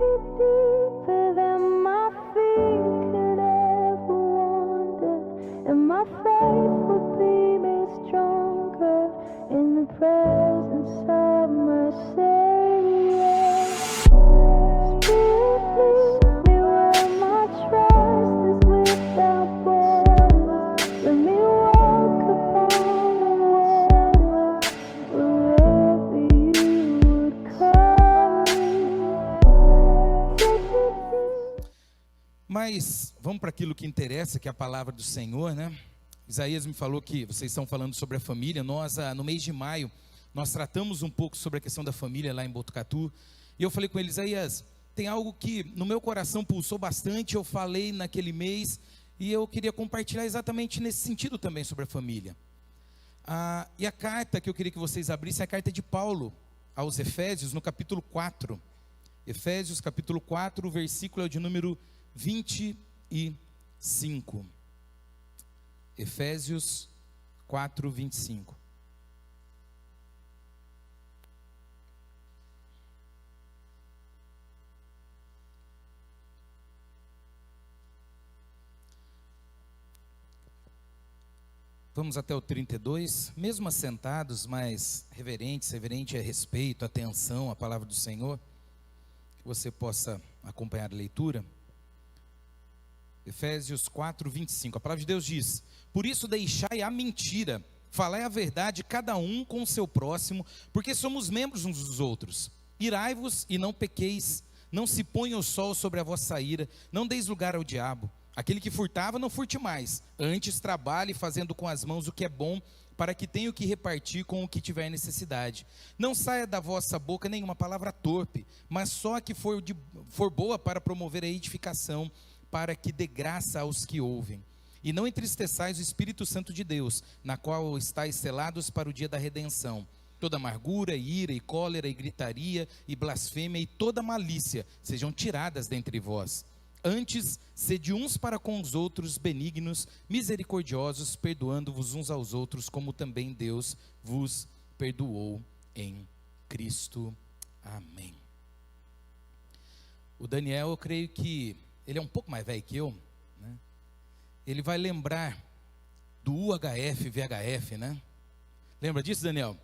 deeper than my feet could ever wander, and my faith would be made stronger in the presence of my Savior. Spirit, lead me where my trust is without border. Let me walk upon the water wherever you would call me. Take me deep. Mas vamos para aquilo que interessa, que é a palavra do Senhor, né? Isaías me falou que vocês estão falando sobre a família. Nós, no mês de maio, nós tratamos um pouco sobre a questão da família lá em Botucatu. E eu falei com ele: Isaías, tem algo que no meu coração pulsou bastante, eu falei naquele mês, e eu queria compartilhar exatamente nesse sentido também sobre a família. E a carta que eu queria que vocês abrissem é a carta de Paulo aos Efésios, no capítulo 4. Efésios, capítulo 4, o versículo é de número 25. Efésios 4, 25. Vamos até o 32, mesmo assentados, mas reverente é respeito, atenção à palavra do Senhor, que você possa acompanhar a leitura. Efésios 4, 25, a palavra de Deus diz: por isso deixai a mentira, falai a verdade cada um com o seu próximo, porque somos membros uns dos outros. Irai-vos e não pequeis, não se ponha o sol sobre a vossa ira, não deis lugar ao diabo. Aquele que furtava, não furte mais, antes trabalhe fazendo com as mãos o que é bom, para que tenha o que repartir com o que tiver necessidade. Não saia da vossa boca nenhuma palavra torpe, mas só a que for boa para promover a edificação, para que dê graça aos que ouvem. E não entristeçais o Espírito Santo de Deus, na qual estáis selados para o dia da redenção. Toda amargura, ira e cólera e gritaria e blasfêmia e toda malícia sejam tiradas dentre vós. Antes, sede uns para com os outros benignos, misericordiosos, perdoando-vos uns aos outros, como também Deus vos perdoou em Cristo. Amém. O Daniel, eu creio que ele é um pouco mais velho que eu, né? Ele vai lembrar do UHF, VHF, né? Lembra disso, Daniel?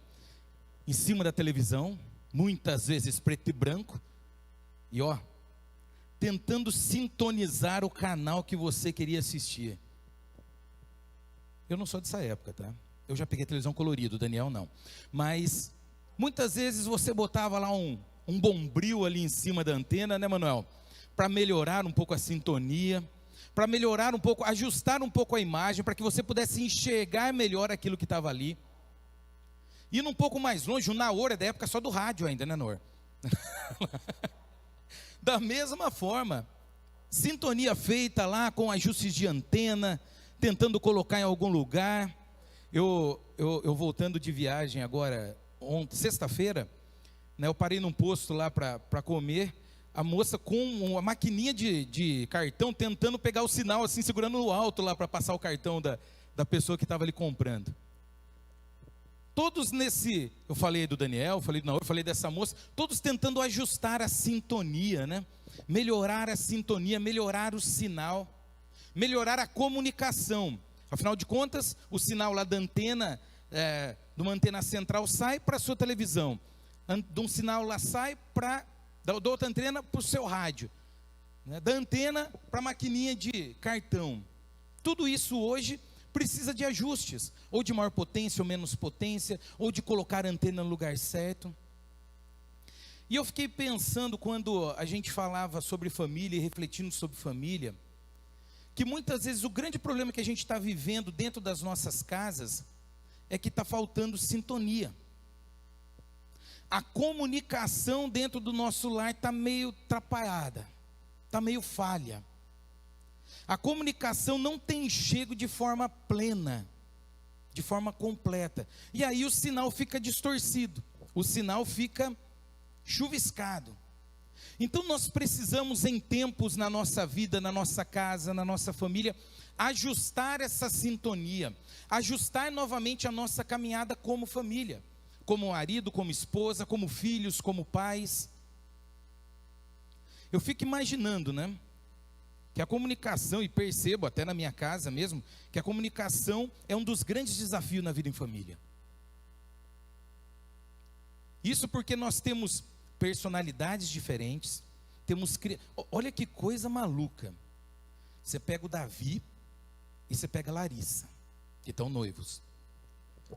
Em cima da televisão, muitas vezes preto e branco, e tentando sintonizar o canal que você queria assistir. Eu não sou dessa época, tá? Eu já peguei televisão colorida, o Daniel não. Mas muitas vezes você botava lá um bombril ali em cima da antena, né, Manuel? Para melhorar um pouco a sintonia, para melhorar um pouco, ajustar um pouco a imagem, para que você pudesse enxergar melhor aquilo que estava ali. Indo um pouco mais longe, o Naor é da época só do rádio ainda, né, Naor? Da mesma forma, sintonia feita lá com ajustes de antena, tentando colocar em algum lugar. Eu voltando de viagem agora, sexta-feira, né, eu parei num posto lá para comer, a moça com uma maquininha de cartão, tentando pegar o sinal assim, segurando no alto lá para passar o cartão da pessoa que estava ali comprando. Todos eu falei do Daniel, falei do Naor, falei dessa moça, todos tentando ajustar a sintonia, né? Melhorar a sintonia, melhorar o sinal, melhorar a comunicação. Afinal de contas, o sinal lá da antena, de uma antena central, sai para a sua televisão. De um sinal lá sai da outra antena para o seu rádio. Né? Da antena para a maquininha de cartão. Tudo isso hoje precisa de ajustes, ou de maior potência ou menos potência, ou de colocar a antena no lugar certo. E eu fiquei pensando, quando a gente falava sobre família e refletindo sobre família, que muitas vezes o grande problema que a gente está vivendo dentro das nossas casas é que está faltando sintonia. A comunicação dentro do nosso lar está meio atrapalhada, está meio falha. A comunicação não tem chego de forma plena, de forma completa. E aí o sinal fica distorcido, o sinal fica chuviscado. Então nós precisamos, em tempos na nossa vida, na nossa casa, na nossa família, ajustar essa sintonia, ajustar novamente a nossa caminhada como família, como marido, como esposa, como filhos, como pais. Eu fico imaginando, né? Que a comunicação, e percebo até na minha casa mesmo, que a comunicação é um dos grandes desafios na vida em família. Isso porque nós temos personalidades diferentes, olha que coisa maluca. Você pega o Davi e você pega a Larissa, que estão noivos.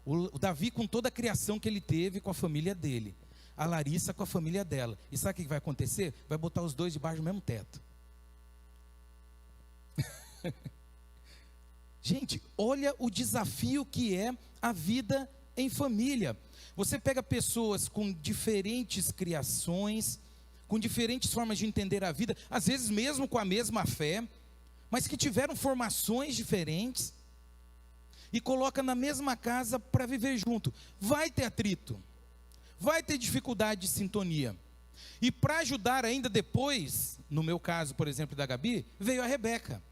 O Davi com toda a criação que ele teve com a família dele, a Larissa com a família dela. E sabe o que vai acontecer? Vai botar os dois debaixo do mesmo teto. Gente, olha o desafio que é a vida em família. Você pega pessoas com diferentes criações, com diferentes formas de entender a vida, às vezes mesmo com a mesma fé, mas que tiveram formações diferentes, e coloca na mesma casa para viver junto. Vai ter atrito, vai ter dificuldade de sintonia. E para ajudar ainda depois, no meu caso, por exemplo, da Gabi, veio a Rebeca.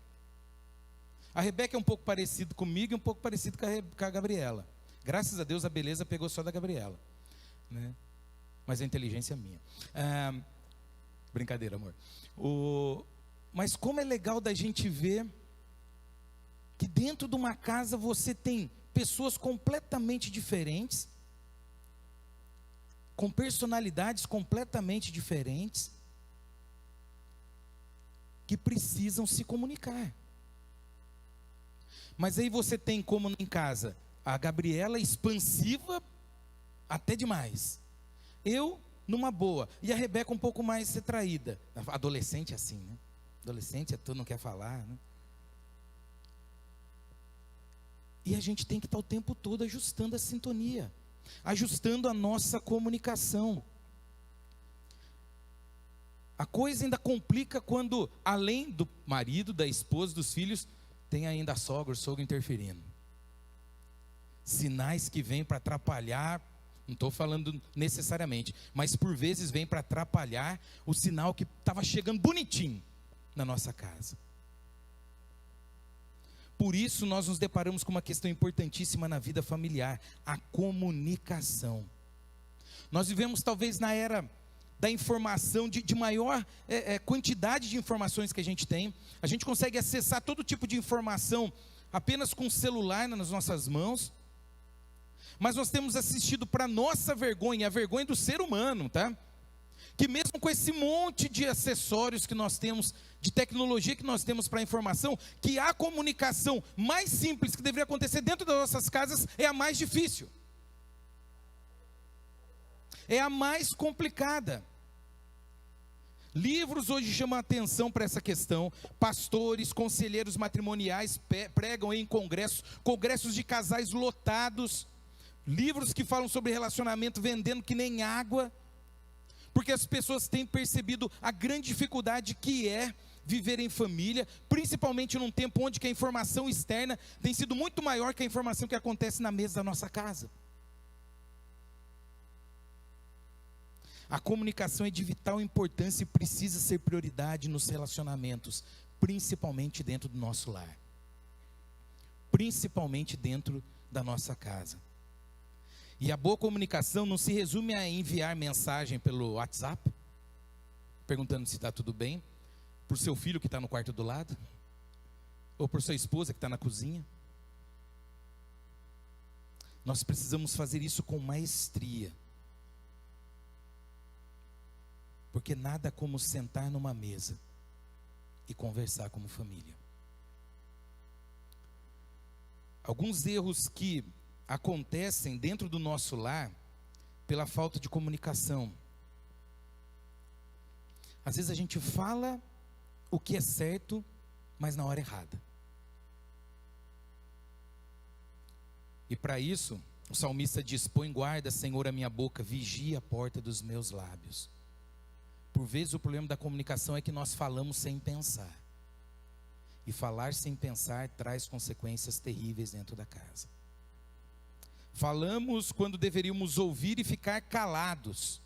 A Rebeca é um pouco parecida comigo e um pouco parecida com a Gabriela. Graças a Deus a beleza pegou só da Gabriela, né? Mas a inteligência é minha. Brincadeira, amor. Mas como é legal da gente ver que dentro de uma casa você tem pessoas completamente diferentes, com personalidades completamente diferentes, que precisam se comunicar. Mas aí você tem, como em casa, a Gabriela expansiva até demais, eu numa boa, e a Rebeca um pouco mais retraída. Adolescente é assim, né? Adolescente é tudo, não quer falar, né? E a gente tem que estar o tempo todo ajustando a sintonia, ajustando a nossa comunicação. A coisa ainda complica quando, além do marido, da esposa, dos filhos, tem ainda a sogra, o sogro interferindo. Sinais que vêm para atrapalhar, não estou falando necessariamente, mas por vezes vem para atrapalhar o sinal que estava chegando bonitinho na nossa casa. Por isso nós nos deparamos com uma questão importantíssima na vida familiar, a comunicação. Nós vivemos talvez na era da informação, de maior quantidade de informações que a gente tem. A gente consegue acessar todo tipo de informação apenas com o celular nas nossas mãos. Mas nós temos assistido para nossa vergonha, a vergonha do ser humano, tá? Que mesmo com esse monte de acessórios que nós temos, de tecnologia que nós temos para a informação, que a comunicação mais simples que deveria acontecer dentro das nossas casas é a mais difícil. É a mais complicada. Livros hoje chamam a atenção para essa questão. Pastores, conselheiros matrimoniais pregam em congressos de casais lotados. Livros que falam sobre relacionamento vendendo que nem água. Porque as pessoas têm percebido a grande dificuldade que é viver em família, principalmente num tempo onde que a informação externa tem sido muito maior que a informação que acontece na mesa da nossa casa. A comunicação é de vital importância e precisa ser prioridade nos relacionamentos, principalmente dentro do nosso lar, principalmente dentro da nossa casa. E a boa comunicação não se resume a enviar mensagem pelo WhatsApp, perguntando se está tudo bem, para o seu filho que está no quarto do lado, ou para sua esposa que está na cozinha. Nós precisamos fazer isso com maestria, porque nada como sentar numa mesa e conversar como família. Alguns erros que acontecem dentro do nosso lar pela falta de comunicação. Às vezes a gente fala o que é certo, mas na hora errada. E para isso, o salmista diz: põe guarda, Senhor, a minha boca, vigia a porta dos meus lábios. Por vezes o problema da comunicação é que nós falamos sem pensar. E falar sem pensar traz consequências terríveis dentro da casa. Falamos quando deveríamos ouvir e ficar calados.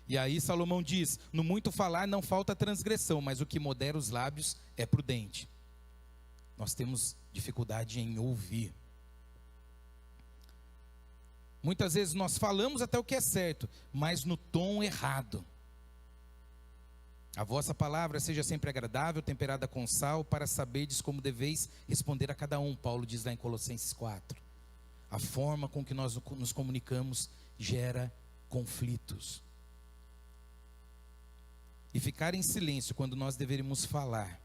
E aí Salomão diz: no muito falar não falta transgressão, mas o que modera os lábios é prudente. Nós temos dificuldade em ouvir. Muitas vezes nós falamos até o que é certo, mas no tom errado. A vossa palavra seja sempre agradável, temperada com sal, para saberdes como deveis responder a cada um. Paulo diz lá em Colossenses 4. A forma com que nós nos comunicamos gera conflitos. E ficar em silêncio quando nós deveríamos falar.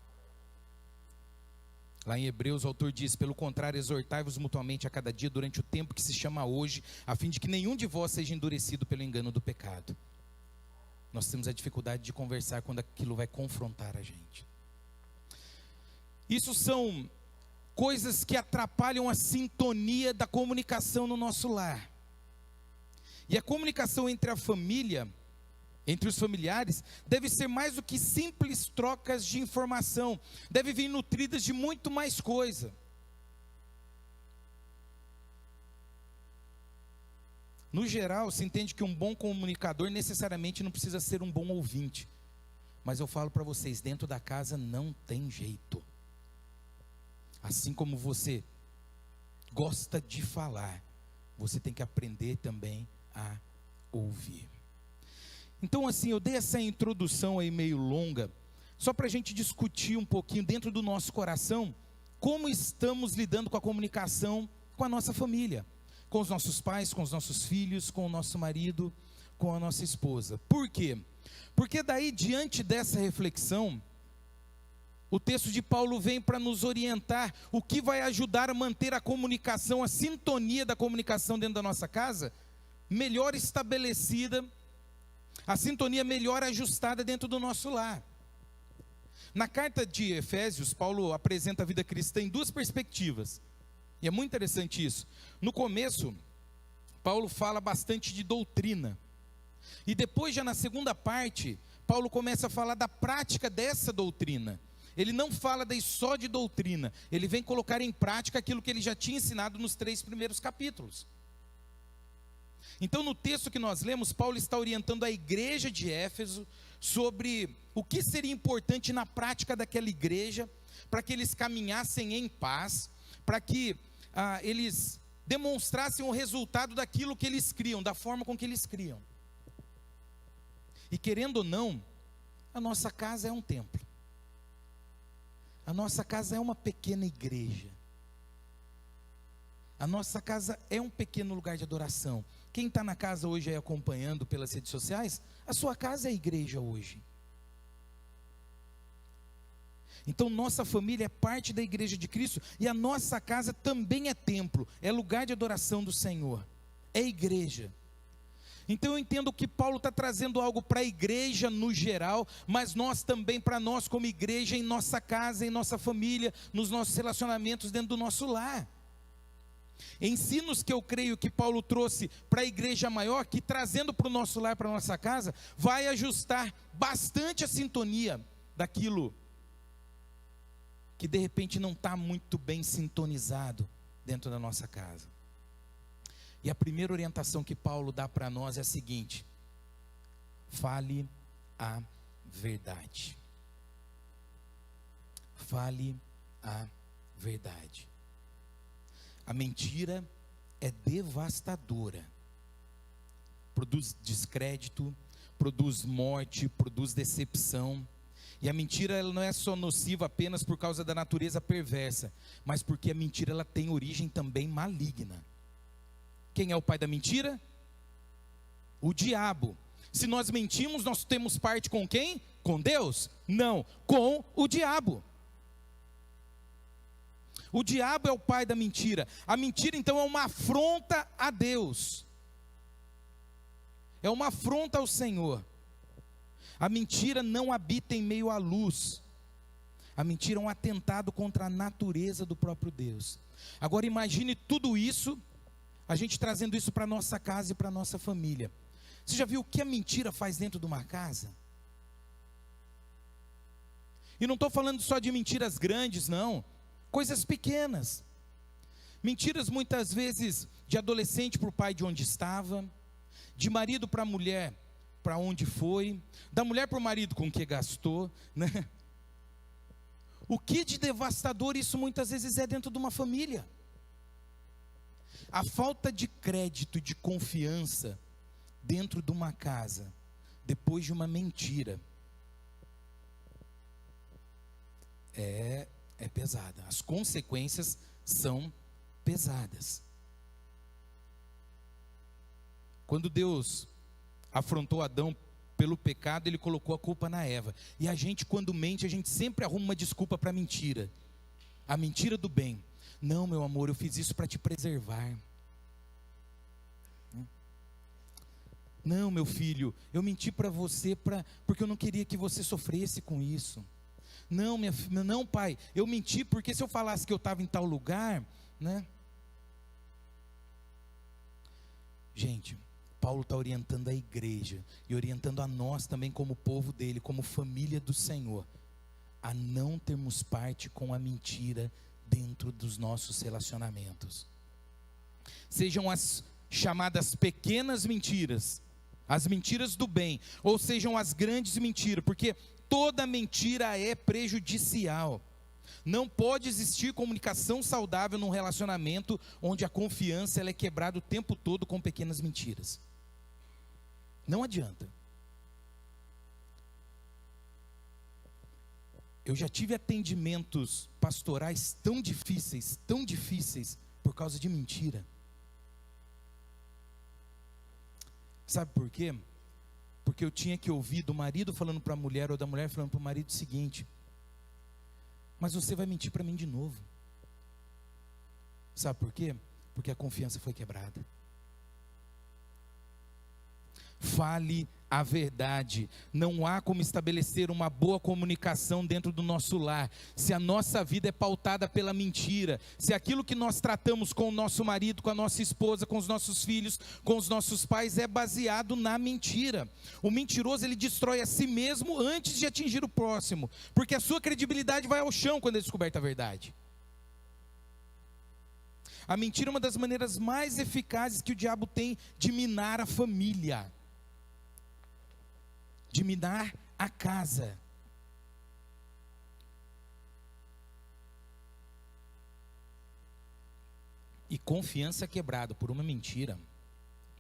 Lá em Hebreus o autor diz: pelo contrário, exortai-vos mutuamente a cada dia durante o tempo que se chama hoje, a fim de que nenhum de vós seja endurecido pelo engano do pecado. Nós temos a dificuldade de conversar quando aquilo vai confrontar a gente. Isso são coisas que atrapalham a sintonia da comunicação no nosso lar. E a comunicação entre a família, entre os familiares, deve ser mais do que simples trocas de informação. Deve vir nutridas de muito mais coisa. No geral, se entende que um bom comunicador necessariamente não precisa ser um bom ouvinte. Mas eu falo para vocês, dentro da casa não tem jeito. Assim como você gosta de falar, você tem que aprender também a ouvir. Então assim, eu dei essa introdução aí meio longa, só para a gente discutir um pouquinho dentro do nosso coração, como estamos lidando com a comunicação com a nossa família. Com os nossos pais, com os nossos filhos, com o nosso marido, com a nossa esposa. Por quê? Porque daí, diante dessa reflexão, o texto de Paulo vem para nos orientar o que vai ajudar a manter a comunicação, a sintonia da comunicação dentro da nossa casa, melhor estabelecida, a sintonia melhor ajustada dentro do nosso lar. Na carta de Efésios, Paulo apresenta a vida cristã em duas perspectivas. E é muito interessante isso. No começo, Paulo fala bastante de doutrina. E depois, já na segunda parte, Paulo começa a falar da prática dessa doutrina. Ele não fala daí só de doutrina. Ele vem colocar em prática aquilo que ele já tinha ensinado nos 3 primeiros capítulos. Então, no texto que nós lemos, Paulo está orientando a igreja de Éfeso sobre o que seria importante na prática daquela igreja, para que eles caminhassem em paz, para que eles demonstrassem o resultado daquilo que eles criam, da forma com que eles criam. E querendo ou não, a nossa casa é um templo. A nossa casa é uma pequena igreja. A nossa casa é um pequeno lugar de adoração. Quem está na casa hoje aí acompanhando pelas redes sociais, a sua casa é a igreja hoje. Então nossa família é parte da igreja de Cristo, e a nossa casa também é templo, é lugar de adoração do Senhor, é igreja. Então eu entendo que Paulo está trazendo algo para a igreja no geral, mas nós também, para nós como igreja, em nossa casa, em nossa família, nos nossos relacionamentos dentro do nosso lar. Ensinos que eu creio que Paulo trouxe para a igreja maior, que trazendo para o nosso lar, para a nossa casa, vai ajustar bastante a sintonia daquilo que de repente não está muito bem sintonizado dentro da nossa casa. E a primeira orientação que Paulo dá para nós é a seguinte: fale a verdade. Fale a verdade. A mentira é devastadora. Produz descrédito, produz morte, produz decepção. E a mentira, ela não é só nociva apenas por causa da natureza perversa, mas porque a mentira, ela tem origem também maligna. Quem é o pai da mentira? O diabo. Se nós mentimos, nós temos parte com quem? Com Deus? Não, com o diabo. O diabo é o pai da mentira. A mentira então é uma afronta a Deus. É uma afronta ao Senhor. A mentira não habita em meio à luz. A mentira é um atentado contra a natureza do próprio Deus. Agora imagine tudo isso, a gente trazendo isso para a nossa casa e para a nossa família. Você já viu o que a mentira faz dentro de uma casa? E não estou falando só de mentiras grandes, não. Coisas pequenas. Mentiras muitas vezes de adolescente para o pai de onde estava, de marido para a mulher para onde foi, da mulher para o marido com que gastou, né? O que de devastador isso muitas vezes é dentro de uma família. A falta de crédito e de confiança dentro de uma casa, depois de uma mentira, é pesada. As consequências são pesadas. Quando Deus afrontou Adão pelo pecado, ele colocou a culpa na Eva. E a gente, quando mente, a gente sempre arruma uma desculpa para a mentira. A mentira do bem. Não, meu amor, eu fiz isso para te preservar. Não, meu filho, eu menti para você porque eu não queria que você sofresse com isso. Não, não, pai, eu menti porque se eu falasse que eu estava em tal lugar, né? Gente, Paulo está orientando a igreja e orientando a nós também como povo dele, como família do Senhor, a não termos parte com a mentira dentro dos nossos relacionamentos. Sejam as chamadas pequenas mentiras, as mentiras do bem, ou sejam as grandes mentiras, porque toda mentira é prejudicial. Não pode existir comunicação saudável num relacionamento onde a confiança ela é quebrada o tempo todo com pequenas mentiras. Não adianta. Eu já tive atendimentos pastorais tão difíceis, por causa de mentira. Sabe por quê? Porque eu tinha que ouvir do marido falando para a mulher, ou da mulher falando para o marido o seguinte: mas você vai mentir para mim de novo. Sabe por quê? Porque a confiança foi quebrada. Fale a verdade. Não há como estabelecer uma boa comunicação dentro do nosso lar se a nossa vida é pautada pela mentira, se aquilo que nós tratamos com o nosso marido, com a nossa esposa, com os nossos filhos, com os nossos pais é baseado na mentira. O mentiroso, ele destrói a si mesmo antes de atingir o próximo, porque a sua credibilidade vai ao chão quando ele descoberta a verdade. A mentira é uma das maneiras mais eficazes que o diabo tem de minar a família, de minar a casa. E confiança quebrada por uma mentira,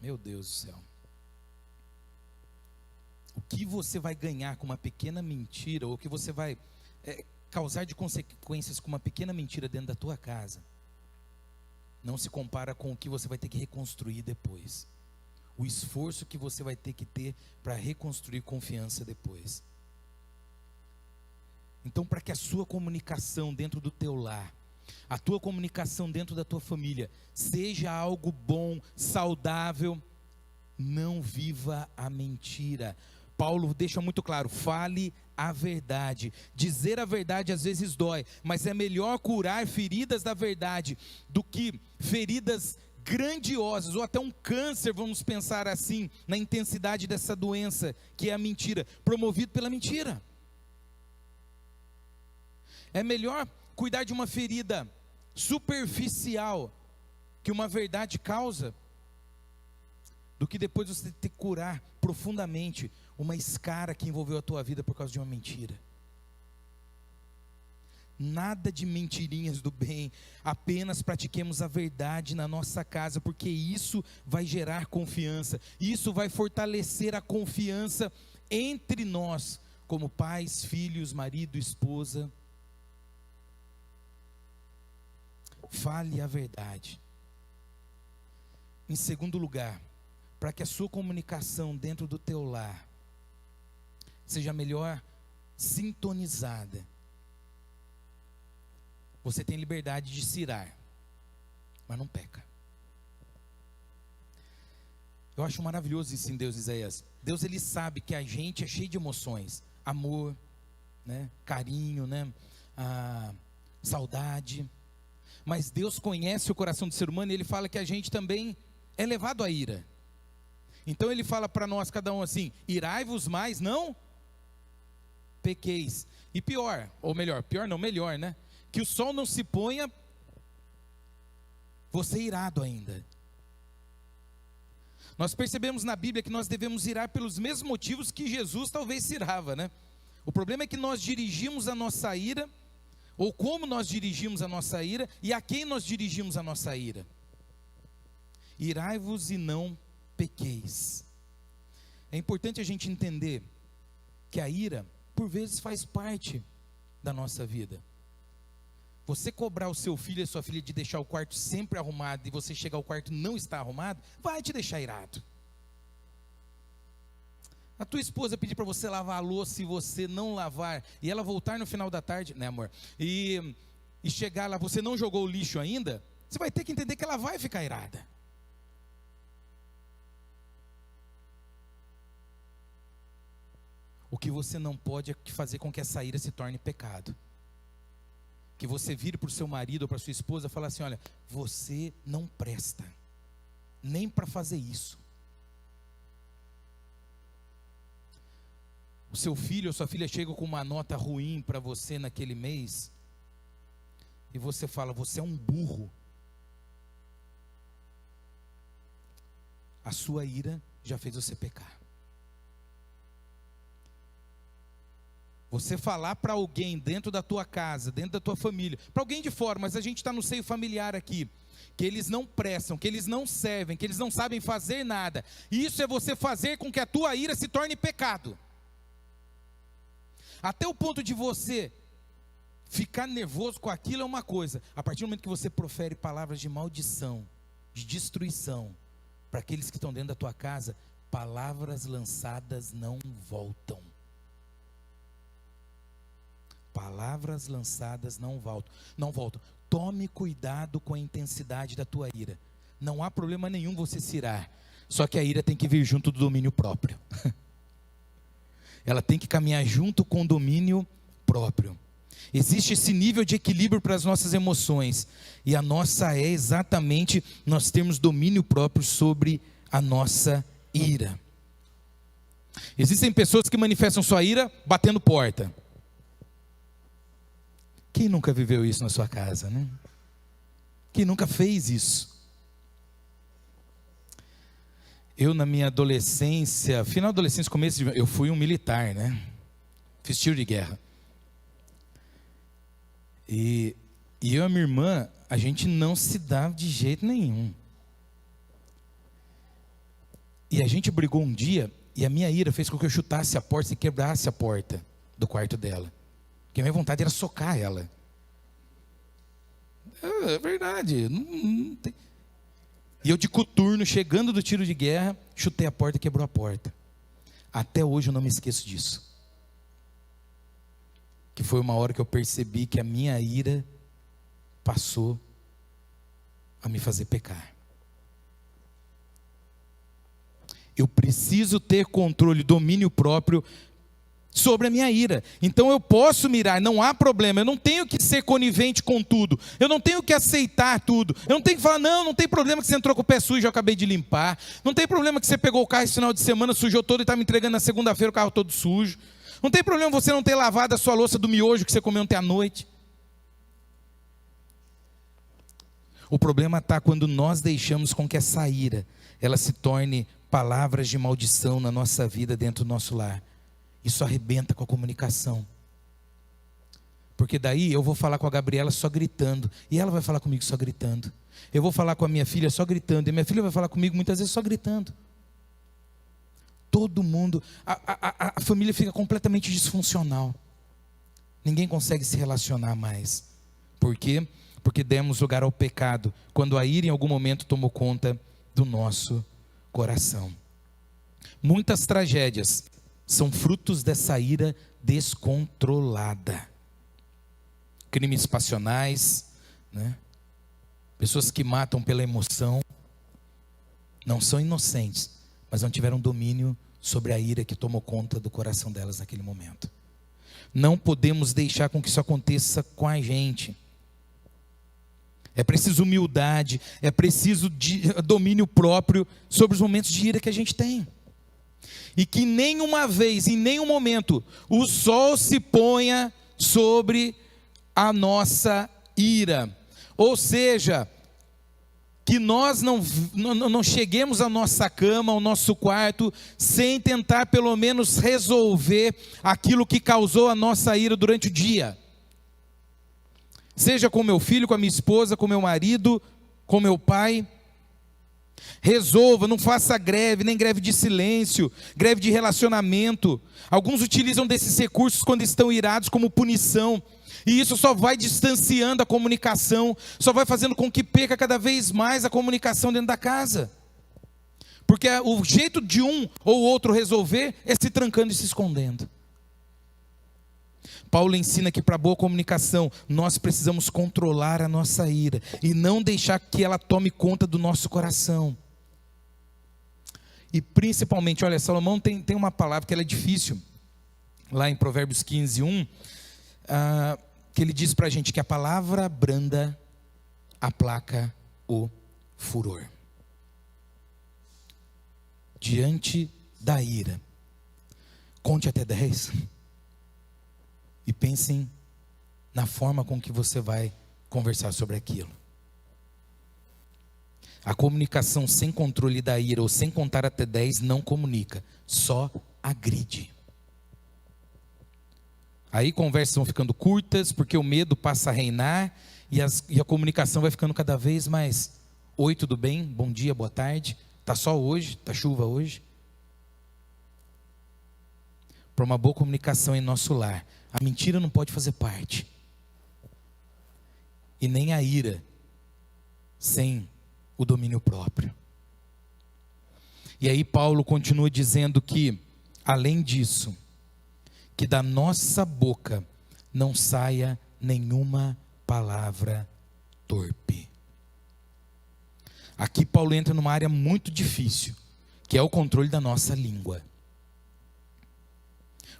meu Deus do céu. O que você vai ganhar com uma pequena mentira, ou o que você vai causar de consequências com uma pequena mentira dentro da tua casa, não se compara com o que você vai ter que reconstruir depois. O esforço que você vai ter que ter para reconstruir confiança depois. Então, para que a sua comunicação dentro do teu lar, a tua comunicação dentro da tua família seja algo bom, saudável, não viva a mentira. Paulo deixa muito claro: fale a verdade. Dizer a verdade às vezes dói, mas é melhor curar feridas da verdade do que feridas grandiosas, ou até um câncer, vamos pensar assim, na intensidade dessa doença, que é a mentira, promovido pela mentira. É melhor cuidar de uma ferida superficial que uma verdade causa, do que depois você ter que curar profundamente uma escara que envolveu a tua vida por causa de uma mentira. Nada de mentirinhas do bem, apenas pratiquemos a verdade na nossa casa, porque isso vai gerar confiança, isso vai fortalecer a confiança entre nós, como pais, filhos, marido, esposa. Fale a verdade. Em segundo lugar, para que a sua comunicação dentro do teu lar seja melhor sintonizada, você tem liberdade de se irar, mas não peca. Eu acho maravilhoso isso em Deus, Isaías. Deus, ele sabe que a gente é cheio de emoções, amor, né? Carinho, né? Saudade. Mas Deus conhece o coração do ser humano e ele fala que a gente também é levado à ira. Então ele fala para nós, cada um assim: irai-vos mais, não pequeis. E pior, ou melhor, pior não, melhor, né? Que o sol não se ponha, você irado ainda. Nós percebemos na Bíblia que nós devemos irar pelos mesmos motivos que Jesus talvez se irava, né? O problema é que nós dirigimos a nossa ira, ou como nós dirigimos a nossa ira, e a quem nós dirigimos a nossa ira. Irai-vos e não pequeis. É importante a gente entender que a ira, por vezes, faz parte da nossa vida. Você cobrar o seu filho e a sua filha de deixar o quarto sempre arrumado e você chegar ao quarto e não está arrumado, vai te deixar irado. A tua esposa pedir para você lavar a louça e você não lavar, e ela voltar no final da tarde, né, amor? E chegar lá, você não jogou o lixo ainda, você vai ter que entender que ela vai ficar irada. O que você não pode é fazer com que essa ira se torne pecado. Que você vire para o seu marido ou para a sua esposa e fale assim: olha, você não presta, nem para fazer isso. O seu filho ou sua filha chega com uma nota ruim para você naquele mês, e você fala: você é um burro. A sua ira já fez você pecar. Você falar para alguém dentro da tua casa, dentro da tua família, para alguém de fora, mas a gente está no seio familiar aqui, que eles não prestam, que eles não servem, que eles não sabem fazer nada. Isso é você fazer com que a tua ira se torne pecado. Até o ponto de você ficar nervoso com aquilo é uma coisa. A partir do momento que você profere palavras de maldição, de destruição, para aqueles que estão dentro da tua casa, palavras lançadas não voltam. Palavras lançadas não voltam. Tome cuidado com a intensidade da tua ira. Não há problema nenhum você se irar. Só que a ira tem que vir junto do domínio próprio. Ela tem que caminhar junto com o domínio próprio. Existe esse nível de equilíbrio para as nossas emoções. E a nossa é exatamente nós termos domínio próprio sobre a nossa ira. Existem pessoas que manifestam sua ira batendo porta. Quem nunca viveu isso na sua casa, né? Quem nunca fez isso? Eu, na minha adolescência, final da adolescência, começo eu fui um militar, né? Fiz tiro de guerra. E eu e a minha irmã, a gente não se dá de jeito nenhum. E a gente brigou um dia, e a minha ira fez com que eu chutasse a porta e quebrasse a porta do quarto dela. Porque a minha vontade era socar ela. É verdade. Não tem. E eu de coturno, chegando do tiro de guerra, chutei a porta e quebrou a porta. Até hoje eu não me esqueço disso. Que foi uma hora que eu percebi que a minha ira passou a me fazer pecar. Eu preciso ter controle, domínio próprio sobre a minha ira. Então eu posso mirar, não há problema. Eu não tenho que ser conivente com tudo. Eu não tenho que aceitar tudo. Eu não tenho que falar: não tem problema que você entrou com o pé sujo, eu acabei de limpar. Não tem problema que você pegou o carro esse final de semana, sujou todo e está me entregando na segunda-feira o carro todo sujo. Não tem problema você não ter lavado a sua louça do miojo que você comeu ontem à noite. O problema está quando nós deixamos com que essa ira, ela se torne palavras de maldição na nossa vida, dentro do nosso lar. Isso arrebenta com a comunicação. Porque daí eu vou falar com a Gabriela só gritando, e ela vai falar comigo só gritando. Eu vou falar com a minha filha só gritando, e minha filha vai falar comigo muitas vezes só gritando. Todo mundo, a família fica completamente disfuncional. Ninguém consegue se relacionar mais. Por quê? Porque demos lugar ao pecado, quando a ira em algum momento tomou conta do nosso coração. Muitas tragédias são frutos dessa ira descontrolada. Crimes passionais, né? Pessoas que matam pela emoção, não são inocentes, mas não tiveram domínio sobre a ira que tomou conta do coração delas naquele momento. Não podemos deixar com que isso aconteça com a gente. É preciso humildade, é preciso domínio próprio sobre os momentos de ira que a gente tem. E que nenhuma vez, em nenhum momento, o sol se ponha sobre a nossa ira. Ou seja, que nós não cheguemos à nossa cama, ao nosso quarto, sem tentar pelo menos resolver aquilo que causou a nossa ira durante o dia. Seja com meu filho, com a minha esposa, com meu marido, com meu pai. Resolva, não faça greve, nem greve de silêncio, greve de relacionamento. Alguns utilizam desses recursos quando estão irados como punição. E isso só vai distanciando a comunicação, só vai fazendo com que perca cada vez mais a comunicação dentro da casa. Porque o jeito de um ou outro resolver é se trancando e se escondendo. Paulo ensina que para boa comunicação, nós precisamos controlar a nossa ira e não deixar que ela tome conta do nosso coração. E principalmente, olha, Salomão tem uma palavra que ela é difícil, lá em Provérbios 15:1, que ele diz para a gente que a palavra branda aplaca o furor. Diante da ira, conte até 10 e pensem na forma com que você vai conversar sobre aquilo. A comunicação sem controle da ira ou sem contar até 10 não comunica, só agride. Aí conversas vão ficando curtas, porque o medo passa a reinar e a comunicação vai ficando cada vez mais: oi, tudo bem? Bom dia, boa tarde. Tá sol hoje? Tá chuva hoje? Para uma boa comunicação em nosso lar, a mentira não pode fazer parte. E nem a ira sem o domínio próprio. E aí Paulo continua dizendo que, além disso, que da nossa boca não saia nenhuma palavra torpe. Aqui Paulo entra numa área muito difícil, que é o controle da nossa língua.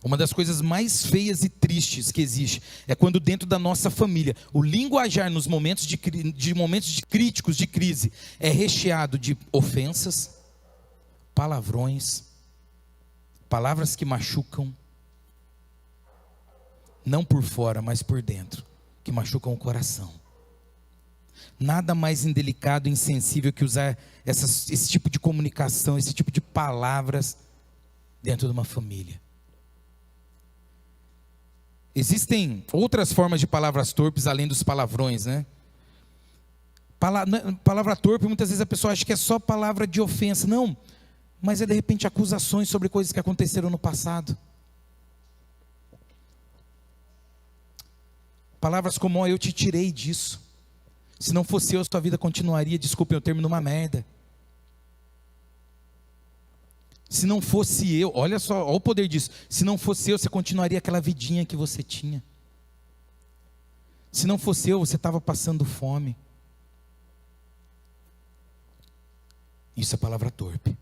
Uma das coisas mais feias e tristes que existe é quando dentro da nossa família, o linguajar nos momentos momentos críticos, de crise, é recheado de ofensas, palavrões, palavras que machucam, não por fora, mas por dentro, que machucam o coração. Nada mais indelicado e insensível que usar esse tipo de comunicação, esse tipo de palavras dentro de uma família. Existem outras formas de palavras torpes além dos palavrões, né? Palavra torpe, muitas vezes a pessoa acha que é só palavra de ofensa. Não, mas é de repente acusações sobre coisas que aconteceram no passado. Palavras como: ó, eu te tirei disso. Se não fosse eu, sua vida continuaria, desculpem o termo, numa merda. Se não fosse eu, olha só, olha o poder disso. Se não fosse eu, você continuaria aquela vidinha que você tinha. Se não fosse eu, você estava passando fome. Isso é palavra torpe.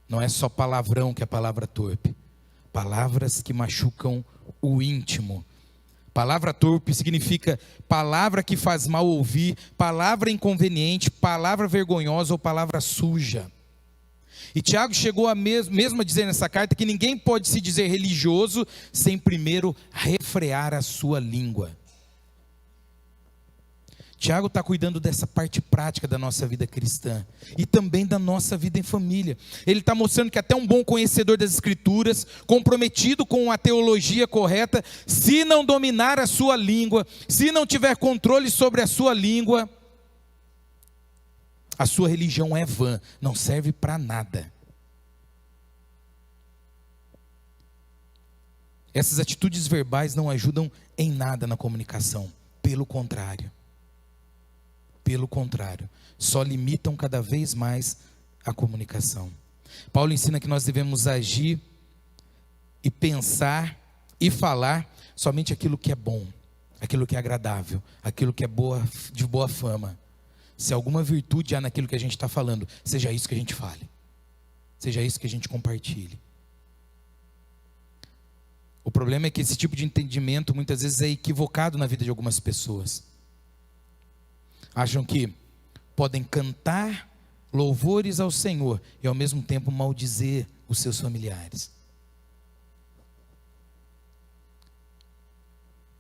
Não é só palavrão que é palavra torpe. Palavras que machucam o íntimo. Palavra torpe significa palavra que faz mal ouvir, palavra inconveniente, palavra vergonhosa ou palavra suja. E Tiago chegou a mesmo a dizer nessa carta que ninguém pode se dizer religioso sem primeiro refrear a sua língua. Tiago está cuidando dessa parte prática da nossa vida cristã e também da nossa vida em família. Ele está mostrando que até um bom conhecedor das Escrituras, comprometido com a teologia correta, se não dominar a sua língua, se não tiver controle sobre a sua língua, a sua religião é vã, não serve para nada. Essas atitudes verbais não ajudam em nada na comunicação, pelo contrário. Pelo contrário, só limitam cada vez mais a comunicação. Paulo ensina que nós devemos agir e pensar e falar somente aquilo que é bom, aquilo que é agradável, aquilo que é de boa fama. Se alguma virtude há naquilo que a gente está falando, seja isso que a gente fale, seja isso que a gente compartilhe. O problema é que esse tipo de entendimento muitas vezes é equivocado na vida de algumas pessoas. Acham que podem cantar louvores ao Senhor e ao mesmo tempo maldizer os seus familiares.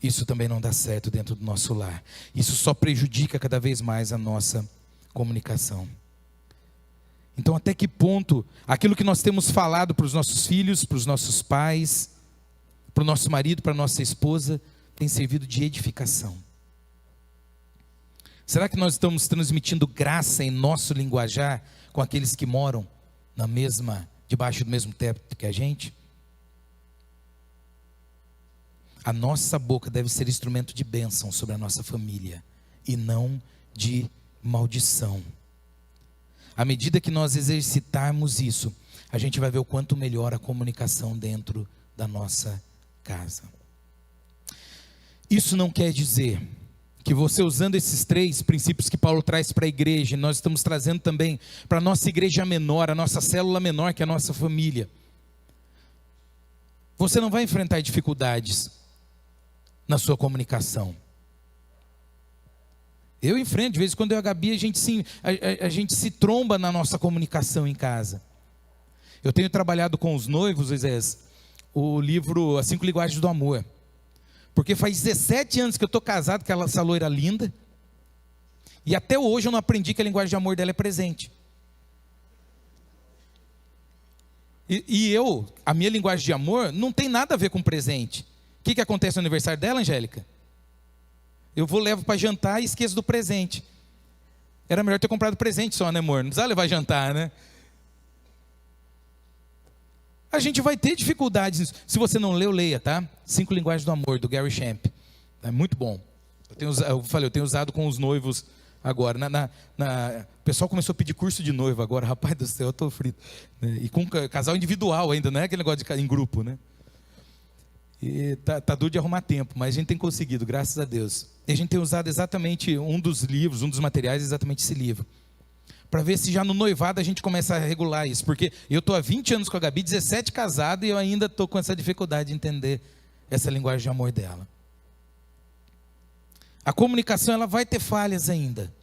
Isso também não dá certo dentro do nosso lar. Isso só prejudica cada vez mais a nossa comunicação. Então, até que ponto aquilo que nós temos falado para os nossos filhos, para os nossos pais, para o nosso marido, para a nossa esposa, tem servido de edificação? Será que nós estamos transmitindo graça em nosso linguajar com aqueles que moram debaixo do mesmo teto que a gente? A nossa boca deve ser instrumento de bênção sobre a nossa família e não de maldição. À medida que nós exercitarmos isso, a gente vai ver o quanto melhora a comunicação dentro da nossa casa. Isso não quer dizer que você, usando esses 3 princípios que Paulo traz para a igreja, nós estamos trazendo também para a nossa igreja menor, a nossa célula menor, que é a nossa família. Você não vai enfrentar dificuldades na sua comunicação. Eu enfrento, de vez em quando eu e a Gabi, a gente se tromba na nossa comunicação em casa. Eu tenho trabalhado com os noivos, Moisés, o livro As 5 Linguagens do Amor. Porque faz 17 anos que eu estou casado com essa loira linda. E até hoje eu não aprendi que a linguagem de amor dela é presente. A minha linguagem de amor não tem nada a ver com presente. O que acontece no aniversário dela, Angélica? Eu levo para jantar e esqueço do presente. Era melhor ter comprado presente só, né, amor? Não precisava levar jantar, né? A gente vai ter dificuldades nisso. Se você não leu, leia, tá? 5 Linguagens do Amor, do Gary Shamp. É muito bom. Eu tenho usado com os noivos agora. O pessoal começou a pedir curso de noivo agora. Rapaz do céu, eu estou frito. E com casal individual ainda, não é aquele negócio em grupo, né? E tá duro de arrumar tempo, mas a gente tem conseguido, graças a Deus. E a gente tem usado exatamente um dos livros, um dos materiais, exatamente esse livro. Para ver se já no noivado a gente começa a regular isso. Porque eu estou há 20 anos com a Gabi, 17 casado, e eu ainda estou com essa dificuldade de entender essa linguagem de amor dela. A comunicação, ela vai ter falhas ainda.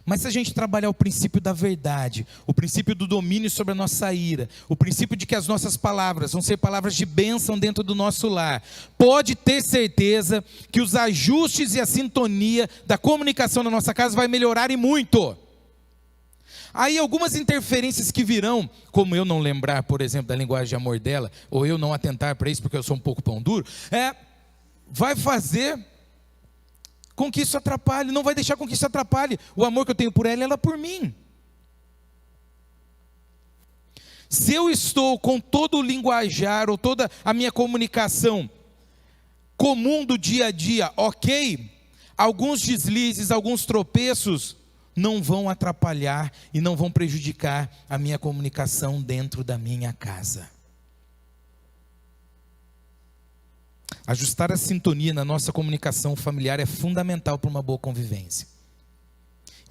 Mas se a gente trabalhar o princípio da verdade, o princípio do domínio sobre a nossa ira, o princípio de que as nossas palavras vão ser palavras de bênção dentro do nosso lar, pode ter certeza que os ajustes e a sintonia da comunicação na nossa casa vai melhorar e muito. Aí algumas interferências que virão, como eu não lembrar, por exemplo, da linguagem de amor dela, ou eu não atentar para isso porque eu sou um pouco pão duro, vai fazer com que isso atrapalhe, não vai deixar com que isso atrapalhe o amor que eu tenho por ela e ela por mim. Se eu estou com todo o linguajar ou toda a minha comunicação comum do dia a dia, ok, alguns deslizes, alguns tropeços não vão atrapalhar e não vão prejudicar a minha comunicação dentro da minha casa. Ajustar a sintonia na nossa comunicação familiar é fundamental para uma boa convivência.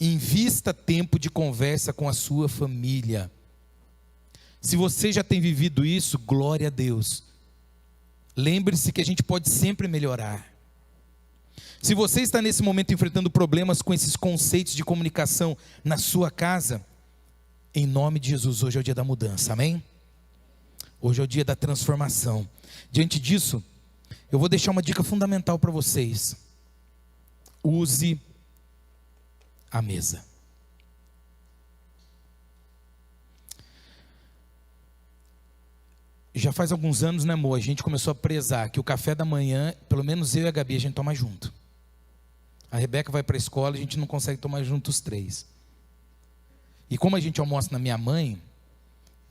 Invista tempo de conversa com a sua família. Se você já tem vivido isso, glória a Deus. Lembre-se que a gente pode sempre melhorar. Se você está nesse momento enfrentando problemas com esses conceitos de comunicação na sua casa, em nome de Jesus, hoje é o dia da mudança, amém? Hoje é o dia da transformação. Diante disso, eu vou deixar uma dica fundamental para vocês. Use a mesa. Já faz alguns anos, né, amor? A gente começou a prezar que o café da manhã, pelo menos eu e a Gabi, a gente toma junto. A Rebeca vai para a escola, a gente não consegue tomar junto os 3. E como a gente almoça na minha mãe,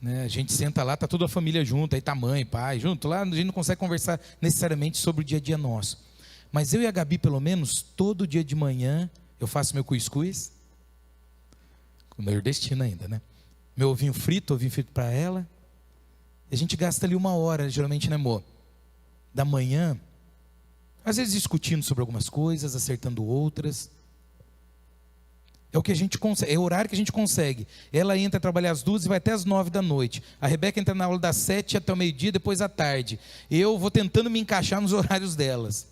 né, a gente senta lá, está toda a família junto, aí está mãe, pai, junto lá, a gente não consegue conversar necessariamente sobre o dia a dia nosso. Mas eu e a Gabi, pelo menos, todo dia de manhã, eu faço meu cuscuz, com nordestino ainda, né? Meu ovinho frito para ela. A gente gasta ali 1 hora, geralmente, né, amor? Da manhã, às vezes discutindo sobre algumas coisas, acertando outras. É o que a gente consegue, é o horário que a gente consegue. Ela entra a trabalhar às 2 e vai até às 9 da noite. A Rebeca entra na aula das 7 até o meio-dia, depois à tarde. Eu vou tentando me encaixar nos horários delas.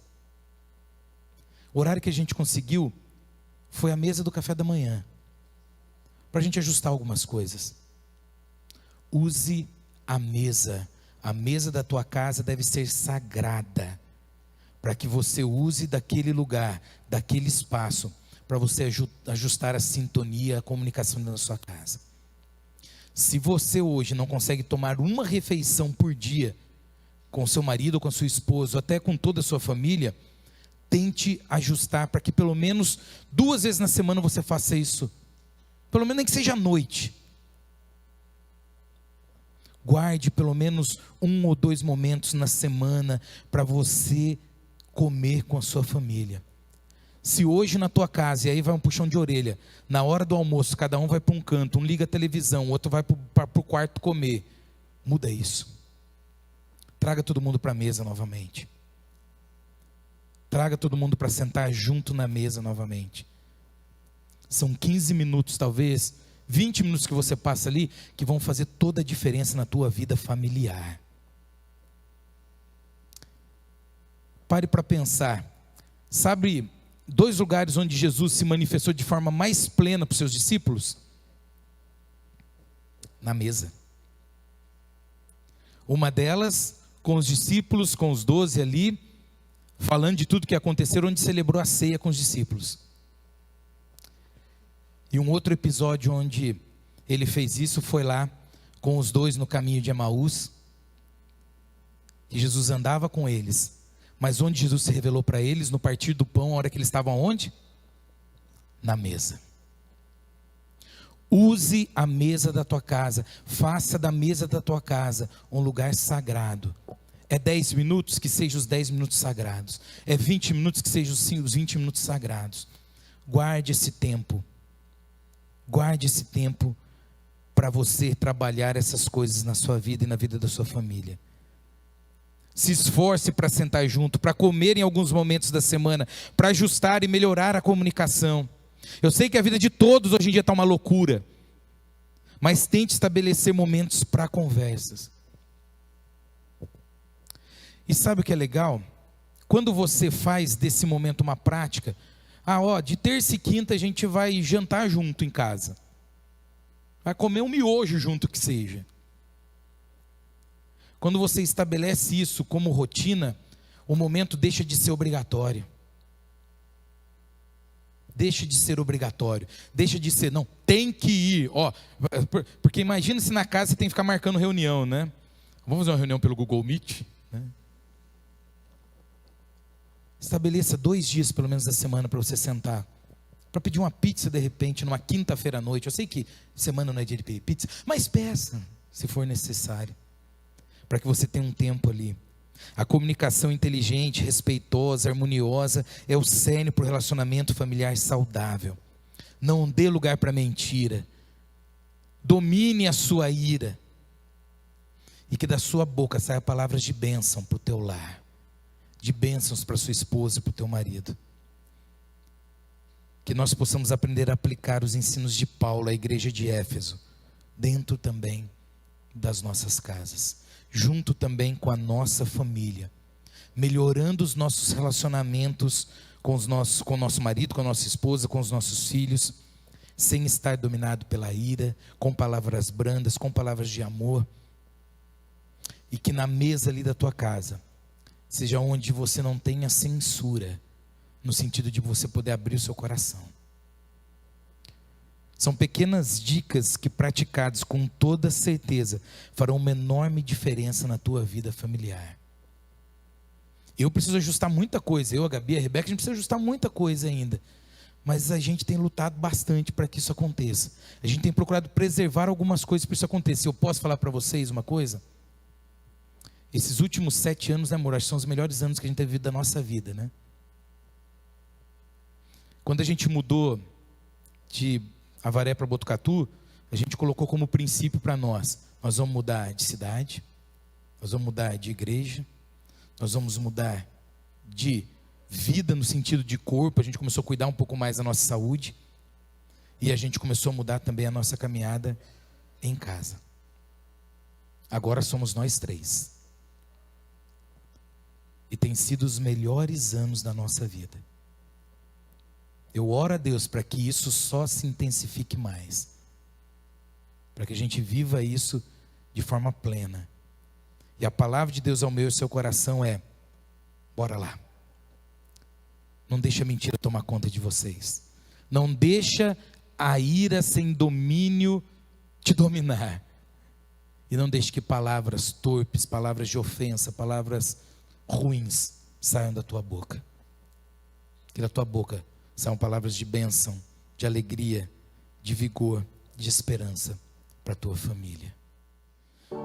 O horário que a gente conseguiu foi a mesa do café da manhã, para a gente ajustar algumas coisas. Use a mesa. A mesa da tua casa deve ser sagrada, para que você use daquele lugar, daquele espaço, para você ajustar a sintonia, a comunicação na sua casa. Se você hoje não consegue tomar uma refeição por dia com seu marido ou com a sua esposa, ou até com toda a sua família, tente ajustar para que pelo menos 2 vezes na semana você faça isso. Pelo menos nem que seja à noite. Guarde pelo menos 1 ou 2 momentos na semana para você comer com a sua família. Se hoje na tua casa, e aí vai um puxão de orelha, na hora do almoço, cada um vai para um canto, um liga a televisão, o outro vai para o quarto comer, muda isso. Traga todo mundo para a mesa novamente. Traga todo mundo para sentar junto na mesa novamente. São 15 minutos, talvez 20 minutos que você passa ali, que vão fazer toda a diferença na tua vida familiar. Pare para pensar. Sabe 2 lugares onde Jesus se manifestou de forma mais plena para os seus discípulos? Na mesa. Uma delas, com os discípulos, com os 12 ali, falando de tudo que aconteceu, onde celebrou a ceia com os discípulos. E um outro episódio onde ele fez isso foi lá com os 2 no caminho de Emaús, que Jesus andava com eles, mas onde Jesus se revelou para eles, no partir do pão, a hora que eles estavam onde? Na mesa. Use a mesa da tua casa, faça da mesa da tua casa um lugar sagrado. É 10 minutos, que sejam os 10 minutos sagrados. É 20 minutos, que sejam os 20 minutos sagrados. Guarde esse tempo. Guarde esse tempo para você trabalhar essas coisas na sua vida e na vida da sua família. Se esforce para sentar junto, para comer em alguns momentos da semana, para ajustar e melhorar a comunicação. Eu sei que a vida de todos hoje em dia está uma loucura, mas tente estabelecer momentos para conversas. E sabe o que é legal? Quando você faz desse momento uma prática, de terça e quinta a gente vai jantar junto em casa. Vai comer um miojo junto que seja. Quando você estabelece isso como rotina, o momento deixa de ser obrigatório. Deixa de ser obrigatório. Deixa de ser, não, tem que ir. Porque imagina se na casa você tem que ficar marcando reunião, né? Vamos fazer uma reunião pelo Google Meet, né? Estabeleça 2 dias pelo menos da semana para você sentar. Para pedir uma pizza de repente, numa quinta-feira à noite. Eu sei que semana não é dia de pedir pizza, mas peça, se for necessário. Para que você tenha um tempo ali. A comunicação inteligente, respeitosa, harmoniosa é o cerne para o relacionamento familiar saudável. Não dê lugar para mentira. Domine a sua ira. E que da sua boca saia palavras de bênção para o teu lar. De bênçãos para sua esposa e para o teu marido. Que nós possamos aprender a aplicar os ensinos de Paulo à igreja de Éfeso. Dentro também das nossas casas. Junto também com a nossa família, melhorando os nossos relacionamentos com o nosso marido, com a nossa esposa, com os nossos filhos, sem estar dominado pela ira, com palavras brandas, com palavras de amor, e que na mesa ali da tua casa, seja onde você não tenha censura, no sentido de você poder abrir o seu coração. São pequenas dicas que, praticadas com toda certeza, farão uma enorme diferença na tua vida familiar. Eu preciso ajustar muita coisa. Eu, a Gabi, a Rebeca, a gente precisa ajustar muita coisa ainda. Mas a gente tem lutado bastante para que isso aconteça. A gente tem procurado preservar algumas coisas para isso acontecer. Eu posso falar para vocês uma coisa? Esses últimos 7 anos, né, amor, acho que são os melhores anos que a gente teve da nossa vida, né? Quando a gente mudou de Avaré para Botucatu, a gente colocou como princípio para nós vamos mudar de cidade, nós vamos mudar de igreja, nós vamos mudar de vida no sentido de corpo, a gente começou a cuidar um pouco mais da nossa saúde, e a gente começou a mudar também a nossa caminhada em casa. Agora somos nós 3. E tem sido os melhores anos da nossa vida. Eu oro a Deus para que isso só se intensifique mais. Para que a gente viva isso de forma plena. E a palavra de Deus ao meu e ao seu coração é: bora lá. Não deixa a mentira tomar conta de vocês. Não deixa a ira sem domínio te dominar. E não deixe que palavras torpes, palavras de ofensa, palavras ruins saiam da tua boca. Que da tua boca saiam palavras de bênção, de alegria, de vigor, de esperança para a tua família. Take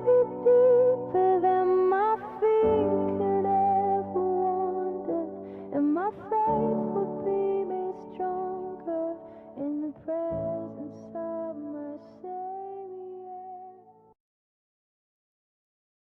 me deeper than my feet could ever wander, and my faith